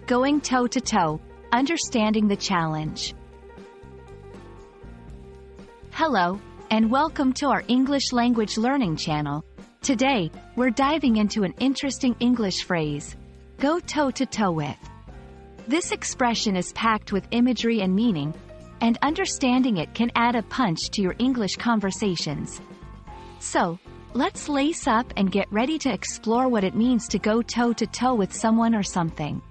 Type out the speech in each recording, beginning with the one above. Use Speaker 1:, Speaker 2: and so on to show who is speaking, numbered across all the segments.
Speaker 1: Going toe-to-toe, understanding the challenge. Hello, and welcome to our English language learning channel. Today, we're diving into an interesting English phrase, go toe-to-toe with. This expression is packed with imagery and meaning, and understanding it can add a punch to your English conversations. So, let's lace up and get ready to explore what it means to go toe-to-toe with someone or something.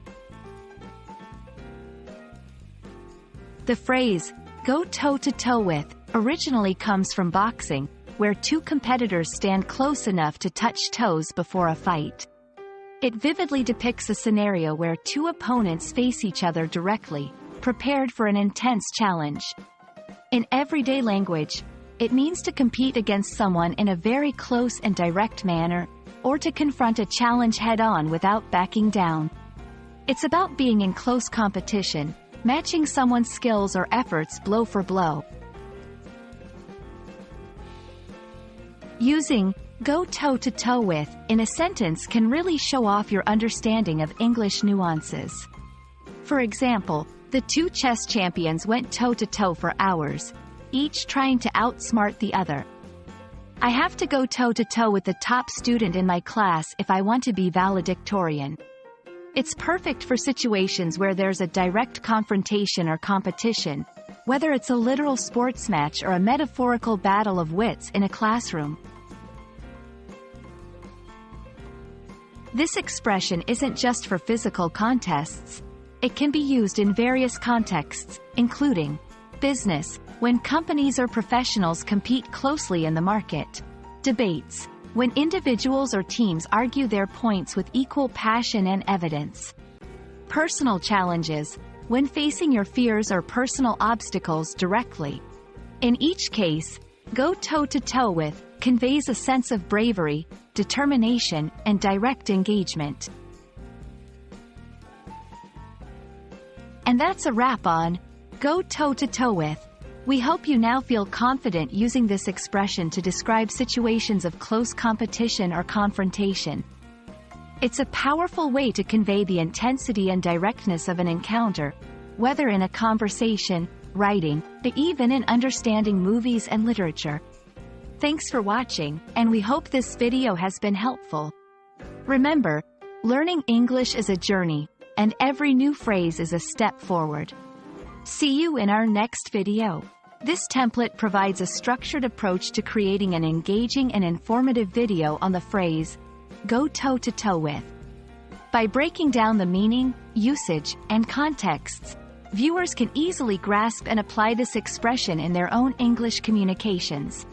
Speaker 1: The phrase, go toe-to-toe with, originally comes from boxing, where two competitors stand close enough to touch toes before a fight. It vividly depicts a scenario where two opponents face each other directly, prepared for an intense challenge. In everyday language, it means to compete against someone in a very close and direct manner, or to confront a challenge head-on without backing down. It's about being in close competition, matching someone's skills or efforts blow for blow. Using go toe-to-toe with in a sentence can really show off your understanding of English nuances. For example, the two chess champions went toe-to-toe for hours, each trying to outsmart the other. I have to go toe-to-toe with the top student in my class if I want to be valedictorian. It's perfect for situations where there's a direct confrontation or competition, whether it's a literal sports match or a metaphorical battle of wits in a classroom. This expression isn't just for physical contests. It can be used in various contexts, including business, when companies or professionals compete closely in the market; debates, when individuals or teams argue their points with equal passion and evidence; personal challenges, when facing your fears or personal obstacles directly. In each case, go toe-to-toe with conveys a sense of bravery, determination, and direct engagement. And that's a wrap on go toe-to-toe with. We hope you now feel confident using this expression to describe situations of close competition or confrontation. It's a powerful way to convey the intensity and directness of an encounter, whether in a conversation, writing, or even in understanding movies and literature. Thanks for watching, and we hope this video has been helpful. Remember, learning English is a journey, and every new phrase is a step forward. See you in our next video. This template provides a structured approach to creating an engaging and informative video on the phrase, go toe-to-toe with. By breaking down the meaning, usage, and contexts, viewers can easily grasp and apply this expression in their own English communications.